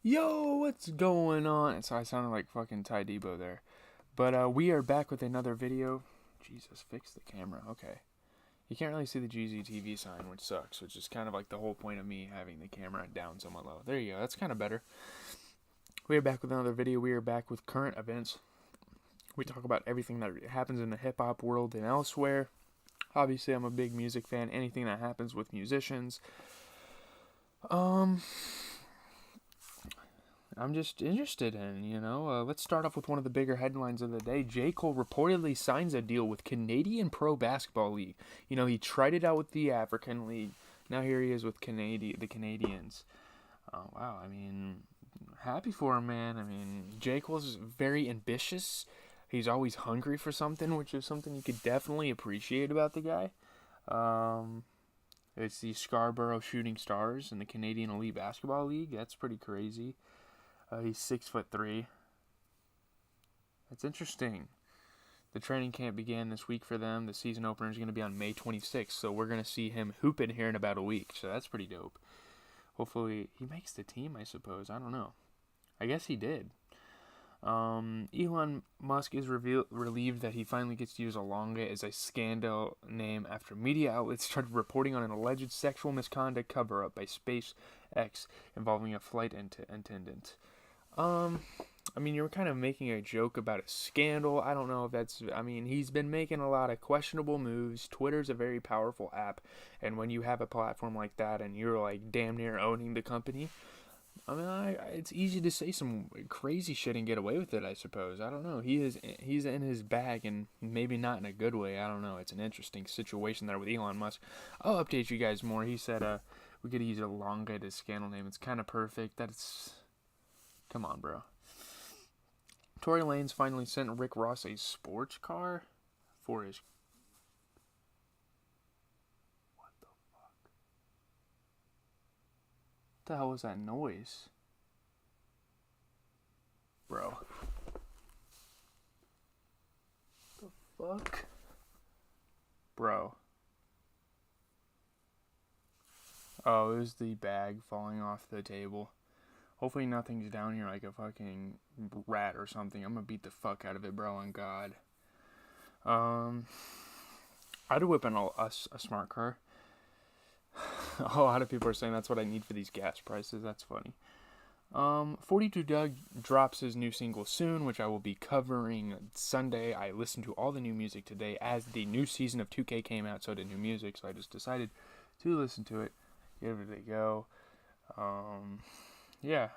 Yo, what's going on? So I sounded like fucking Ty Debo there. But we are back with another video. Jesus, fix the camera. Okay. You can't really see the GZTV sign, which sucks, which is kind of like the whole point of me having the camera down somewhat low. There you go. That's kind of better. We are back with another video. We are back with current events. We talk about everything that happens in the hip hop world and elsewhere. Obviously, I'm a big music fan. Anything that happens with musicians. Um, I'm just interested in. Let's start off with one of the bigger headlines of the day. J. Cole reportedly signs a deal with Canadian Pro Basketball League. He tried it out with the African League. Now here he is with the Canadians. Oh, wow. I mean, happy for him, man. I mean, J. Cole's very ambitious. He's always hungry for something, which is something you could definitely appreciate about the guy. Um, it's the Scarborough Shooting Stars in the Canadian Elite Basketball League. That's pretty crazy. He's 6'3". That's interesting. The training camp began this week for them. The season opener is going to be on May 26th, so we're going to see him hooping here in about a week. So that's pretty dope. Hopefully he makes the team, I suppose. I don't know. I guess he did. Elon Musk is relieved that he finally gets to use Alonga as a scandal name after media outlets started reporting on an alleged sexual misconduct cover-up by SpaceX involving a flight attendant. I mean, you were kind of making a joke about a scandal. I don't know if that's. I mean, he's been making a lot of questionable moves. Twitter's a very powerful app, and when you have a platform like that and you're like damn near owning the company, I mean, it's easy to say some crazy shit and get away with it. I suppose. I don't know. He's in his bag, and maybe not in a good way. I don't know. It's an interesting situation there with Elon Musk. I'll update you guys more. He said, we could use a elongated scandal name. It's kind of perfect. That's. Come on, bro. Tory Lanez finally sent Rick Ross a sports car for his. What the hell was that noise? Bro. The fuck? Bro. Oh, it was the bag falling off the table. Hopefully nothing's down here like a fucking rat or something. I'm gonna beat the fuck out of it, bro, on God. I'd whip in a smart car. A lot of people are saying that's what I need for these gas prices. That's funny. 42 Doug drops his new single soon, which I will be covering Sunday. I listened to all the new music today as the new season of 2K came out, so did new music, so I just decided to listen to it, give it a go. Yeah,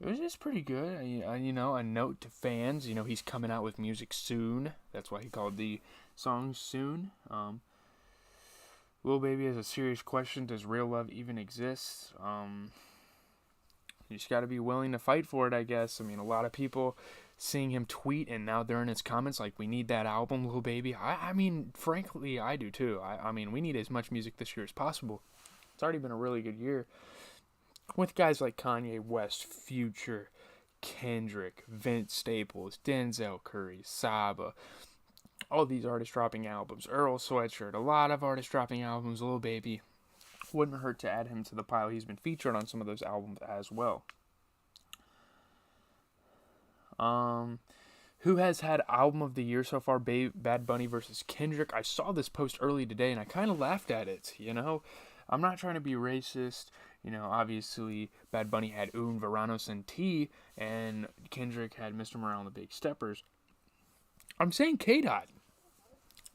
it was just pretty good. A note to fans, he's coming out with music soon. That's why he called the song Soon. Lil Baby has a serious question. Does real love even exist? You just got to be willing to fight for it, I guess. I mean, a lot of people seeing him tweet and now they're in his comments like, we need that album, Lil Baby. I mean, frankly, I do too. I mean, we need as much music this year as possible. It's already been a really good year. With guys like Kanye West, Future, Kendrick, Vince Staples, Denzel Curry, Saba, all these artists dropping albums. Earl Sweatshirt, a lot of artists dropping albums. Lil Baby, wouldn't hurt to add him to the pile. He's been featured on some of those albums as well. Who has had album of the year so far? Bad Bunny versus Kendrick. I saw this post early today and I kind of laughed at it. I'm not trying to be racist. Obviously, Bad Bunny had Un Veranos and T, and Kendrick had Mr. Morale and the Big Steppers. I'm saying K-Dot,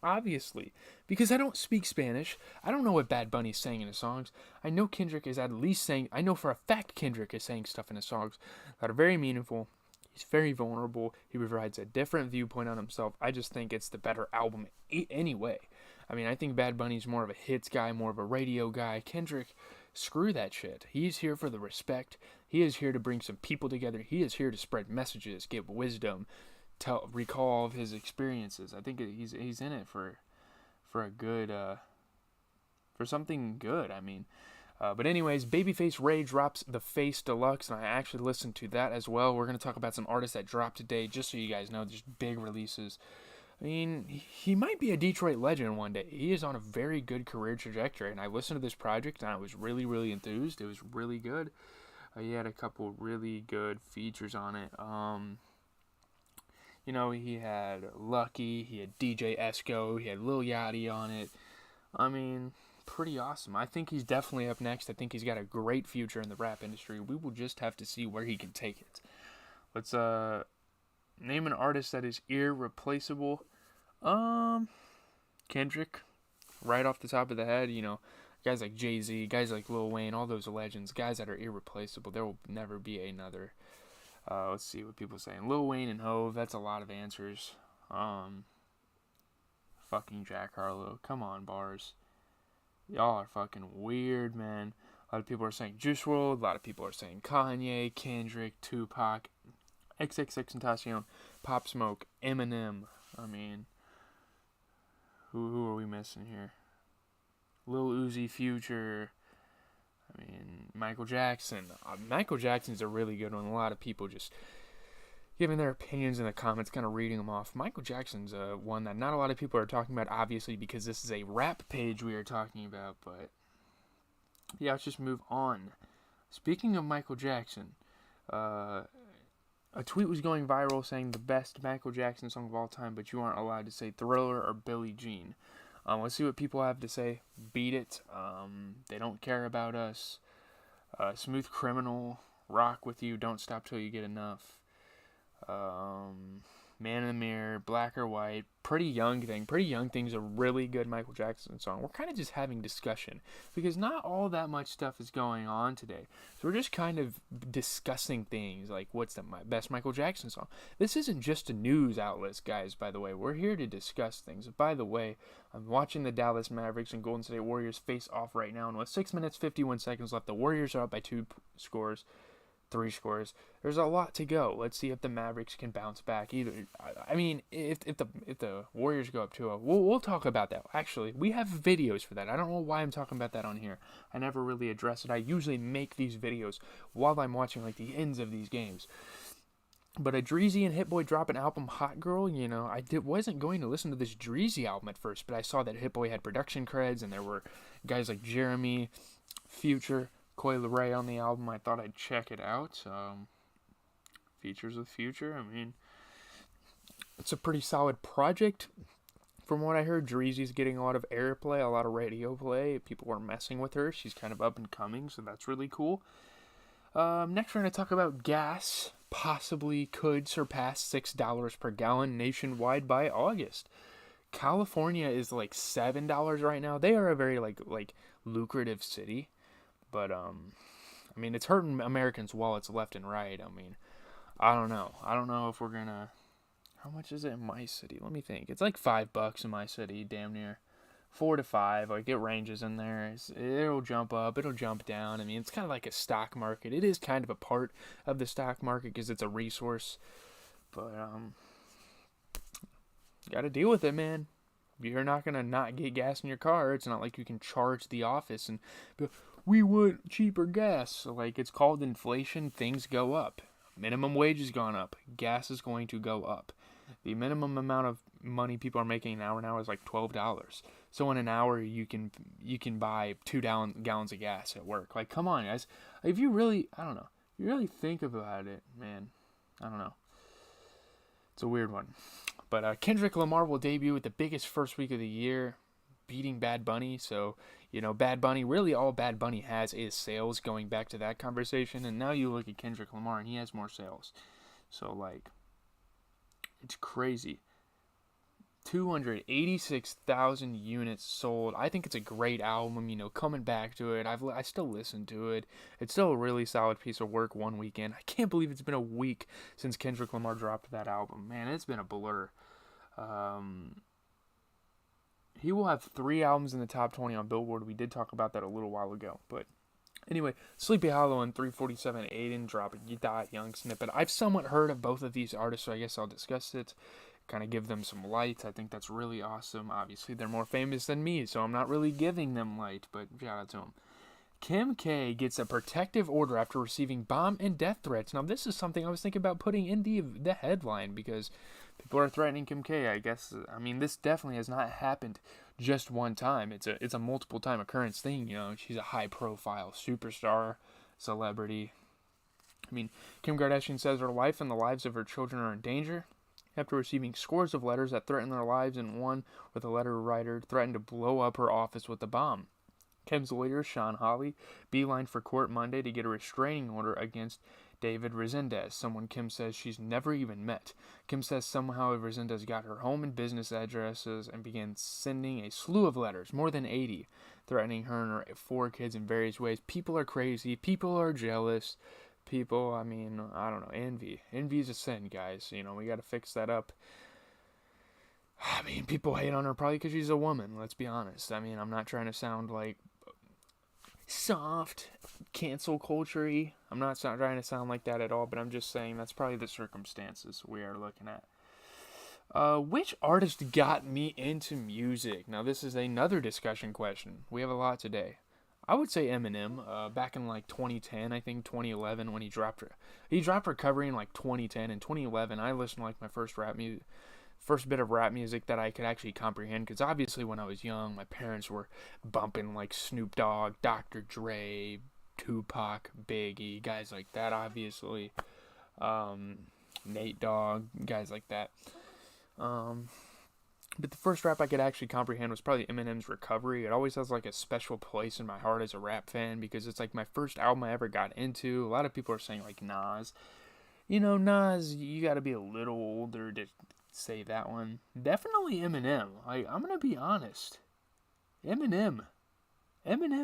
obviously, because I don't speak Spanish. I don't know what Bad Bunny's saying in his songs. I know Kendrick is at least saying, I know for a fact Kendrick is saying stuff in his songs that are very meaningful. He's very vulnerable. He provides a different viewpoint on himself. I just think it's the better album anyway. I mean, I think Bad Bunny's more of a hits guy, more of a radio guy. Kendrick, screw that shit. He's here for the respect. He is here to bring some people together. He is here to spread messages, give wisdom, recall all of his experiences. I think he's in it for a good for something good. I mean, but anyways, Babyface Ray drops The Face Deluxe, and I actually listened to that as well. We're gonna talk about some artists that dropped today, just so you guys know. There's big releases. I mean, he might be a Detroit legend one day. He is on a very good career trajectory, and I listened to this project, and I was really, really enthused. It was really good. He had a couple really good features on it. He had Lucky, he had DJ Esco, he had Lil Yachty on it. I mean, pretty awesome. I think he's definitely up next. I think he's got a great future in the rap industry. We will just have to see where he can take it. Let's name an artist that is irreplaceable. Kendrick, right off the top of the head. Guys like Jay-Z, guys like Lil Wayne, all those legends, guys that are irreplaceable. There will never be another. Let's see what people are saying. Lil Wayne and Hove, that's a lot of answers. Fucking Jack Harlow. Come on, bars. Y'all are fucking weird, man. A lot of people are saying Juice WRLD. A lot of people are saying Kanye, Kendrick, Tupac, XXXTentacion, Pop Smoke, Eminem. I mean, who are we missing here? Lil Uzi, Future. I mean, Michael Jackson. Michael Jackson's a really good one. A lot of people just giving their opinions in the comments, kind of reading them off. Michael Jackson's one that not a lot of people are talking about, obviously, because this is a rap page we are talking about. But, yeah, let's just move on. Speaking of Michael Jackson, a tweet was going viral saying the best Michael Jackson song of all time, but you aren't allowed to say Thriller or Billie Jean. Let's see what people have to say. Beat It. They Don't Care About Us. Smooth Criminal. Rock With You. Don't Stop Till You Get Enough. Man in the Mirror. Black or White. Pretty Young Thing. Pretty Young Thing's a really good Michael Jackson song. We're kind of just having discussion because not all that much stuff is going on today. So we're just kind of discussing things like what's the best Michael Jackson song. This isn't just a news outlet, guys, by the way. We're here to discuss things. By the way, I'm watching the Dallas Mavericks and Golden State Warriors face off right now. And with 6 minutes, 51 seconds left, the Warriors are up by 3 scores. There's a lot to go. Let's see if the Mavericks can bounce back. I mean, if the Warriors go up 2-0, we'll talk about that. Actually, we have videos for that. I don't know why I'm talking about that on here. I never really address it. I usually make these videos while I'm watching like the ends of these games. But a Dreezy and Hit Boy drop an album, Hot Girl. I wasn't going to listen to this Dreezy album at first, but I saw that Hit Boy had production creds, and there were guys like Jeremy, Future, Coi Leray on the album. I thought I'd check it out. Features with Future. I mean, it's a pretty solid project. From what I heard, Dreezy's getting a lot of airplay, a lot of radio play. People were messing with her. She's kind of up and coming, so that's really cool. Next, we're going to talk about gas. Possibly could surpass $6 per gallon nationwide by August. California is like $7 right now. They are a very like lucrative city. But, I mean, it's hurting Americans' wallets left and right. I mean, I don't know. I don't know if we're going to... How much is it in my city? Let me think. It's like $5 in my city, damn near. 4 to 5. Like, it ranges in there. It'll jump up. It'll jump down. I mean, it's kind of like a stock market. It is kind of a part of the stock market because it's a resource. But, got to deal with it, man. You're not going to not get gas in your car. It's not like you can charge the office and be, we want cheaper gas. So, like, it's called inflation. Things go up. Minimum wage has gone up. Gas is going to go up. The minimum amount of money people are making an hour now is like $12. So in an hour, you can buy 2 gallons of gas at work. Like, come on, guys. If you really, I don't know. You really think about it, man. I don't know. It's a weird one. But Kendrick Lamar will debut with the biggest first week of the year, beating Bad Bunny. So, Bad Bunny, really all Bad Bunny has is sales, going back to that conversation. And now you look at Kendrick Lamar, and he has more sales. So, like, it's crazy. 286,000 units sold. I think it's a great album, coming back to it. I still listen to it. It's still a really solid piece of work one weekend. I can't believe it's been a week since Kendrick Lamar dropped that album. Man, it's been a blur. He will have 3 albums in the top 20 on Billboard. We did talk about that a little while ago. But anyway, Sleepy Hollow and 347 Aiden drop a That Young snippet. I've somewhat heard of both of these artists, so I guess I'll discuss it. Kind of give them some light. I think that's really awesome. Obviously, they're more famous than me, so I'm not really giving them light, but shout out to them. Kim K gets a protective order after receiving bomb and death threats. Now, this is something I was thinking about putting in the headline because people are threatening Kim K, I guess. I mean, this definitely has not happened just one time. It's a multiple time occurrence thing, She's a high-profile superstar, celebrity. I mean, Kim Kardashian says her life and the lives of her children are in danger after receiving scores of letters that threaten their lives, and one with a letter writer threatened to blow up her office with a bomb. Kim's lawyer, Sean Hawley, beelined for court Monday to get a restraining order against David Resendez, someone Kim says she's never even met. Kim says somehow Resendez got her home and business addresses and began sending a slew of letters, more than 80, threatening her and her 4 kids in various ways. People are crazy. People are jealous. People, I mean, I don't know, envy. Envy is a sin, guys. You know, we got to fix that up. I mean, people hate on her probably because she's a woman, let's be honest. I mean, I'm not trying to sound like soft, cancel culture-y. I'm not trying to sound like that at all, but I'm just saying that's probably the circumstances we are looking at. Which artist got me into music? Now, this is another discussion question. We have a lot today. I would say Eminem, back in like 2010, I think 2011, when he dropped Recovery in like 2010. In 2011, I listened to like my first bit of rap music that I could actually comprehend, because obviously when I was young, my parents were bumping like Snoop Dogg, Dr. Dre, Tupac, Biggie, guys like that, obviously, Nate Dogg, guys like that. But the first rap I could actually comprehend was probably Eminem's Recovery. It always has like a special place in my heart as a rap fan, because it's like my first album I ever got into. A lot of people are saying like Nas. You know, Nas, you gotta be a little older to say that one. Definitely Eminem. Like, I'm gonna be honest. Eminem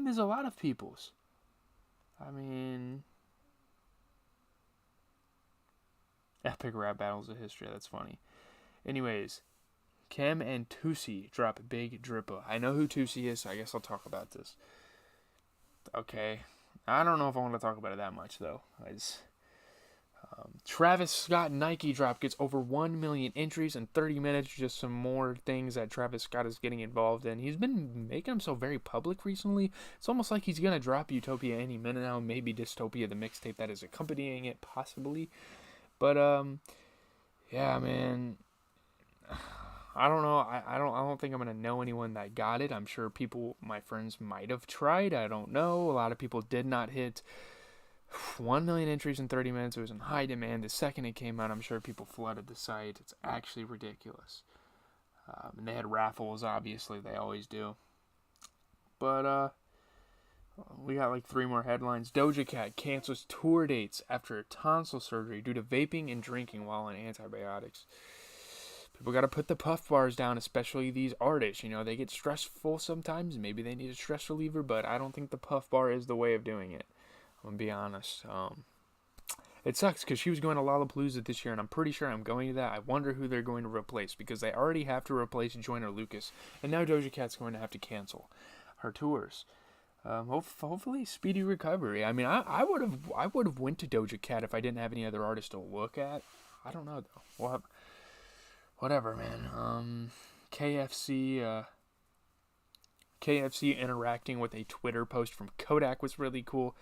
is a lot of people's. I mean, epic rap battles of history. That's funny. Anyways, Kim and Tusi drop Big Drippa. I know who Tusi is, so I guess I'll talk about this. Okay. I don't know if I want to talk about it that much, though. Travis Scott Nike drop gets over 1 million entries in 30 minutes. Just some more things that Travis Scott is getting involved in. He's been making himself very public recently. It's almost like he's going to drop Utopia any minute now. Maybe Dystopia, the mixtape that is accompanying it, possibly. But, yeah, man. I don't know. I don't think I'm gonna know anyone that got it. I'm sure people, my friends, might have tried. I don't know. A lot of people did not hit 1 million entries in 30 minutes. It was in high demand. The second it came out, I'm sure people flooded the site. It's actually ridiculous. And they had raffles, obviously. They always do. But we got like 3 more headlines. Doja Cat cancels tour dates after tonsil surgery due to vaping and drinking while on antibiotics. People got to put the puff bars down, especially these artists. You know, they get stressful sometimes. Maybe they need a stress reliever, but I don't think the puff bar is the way of doing it. I'm going to be honest. It sucks because she was going to Lollapalooza this year, and I'm pretty sure I'm going to that. I wonder who they're going to replace, because they already have to replace Joyner Lucas, and now Doja Cat's going to have to cancel her tours. Hopefully speedy recovery. I mean, I would have went to Doja Cat if I didn't have any other artists to look at. I don't know though. Well, whatever, man. KFC interacting with a Twitter post from Kodak was really cool.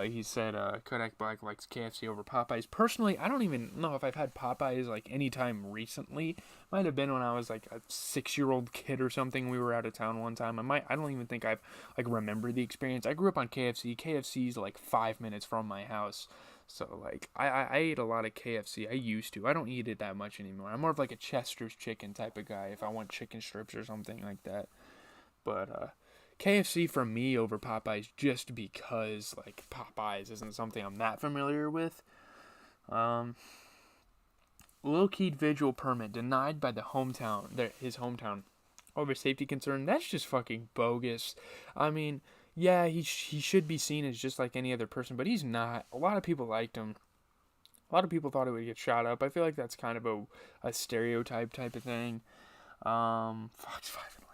He said Kodak Black likes KFC over Popeyes. Personally, I don't even know if I've had Popeyes like anytime recently. Might have been when I was like a 6-year-old kid or something. We were out of town one time. I don't even think I've like remembered the experience. I grew up on KFC. KFC's like 5 minutes from my house. So, like, I ate a lot of KFC. I used to. I don't eat it that much anymore. I'm more of like a Chester's chicken type of guy if I want chicken strips or something like that. But, KFC for me over Popeyes just because, like, Popeyes isn't something I'm that familiar with. Lil Keed visual permit denied by his hometown over safety concern. That's just fucking bogus. I mean, yeah, he should be seen as just like any other person, but he's not. A lot of people liked him. A lot of people thought he would get shot up. I feel like that's kind of a stereotype type of thing. Fox 5 Atlanta.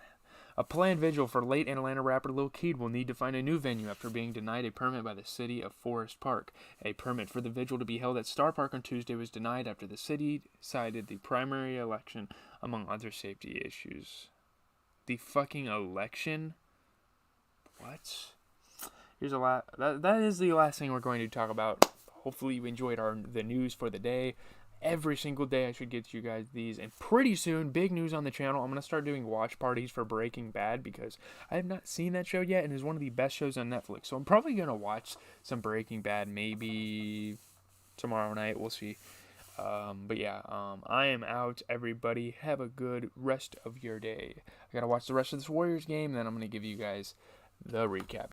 A planned vigil for late Atlanta rapper Lil Keed will need to find a new venue after being denied a permit by the city of Forest Park. A permit for the vigil to be held at Star Park on Tuesday was denied after the city cited the primary election, among other safety issues. The fucking election? What? Here's a lot. That is the last thing we're going to talk about. Hopefully you enjoyed the news for the day. Every single day I should get you guys these. And pretty soon, big news on the channel, I'm going to start doing watch parties for Breaking Bad because I have not seen that show yet and it's one of the best shows on Netflix. So I'm probably going to watch some Breaking Bad maybe tomorrow night. We'll see. But yeah, I am out, everybody. Have a good rest of your day. I got to watch the rest of this Warriors game, then I'm going to give you guys the recap.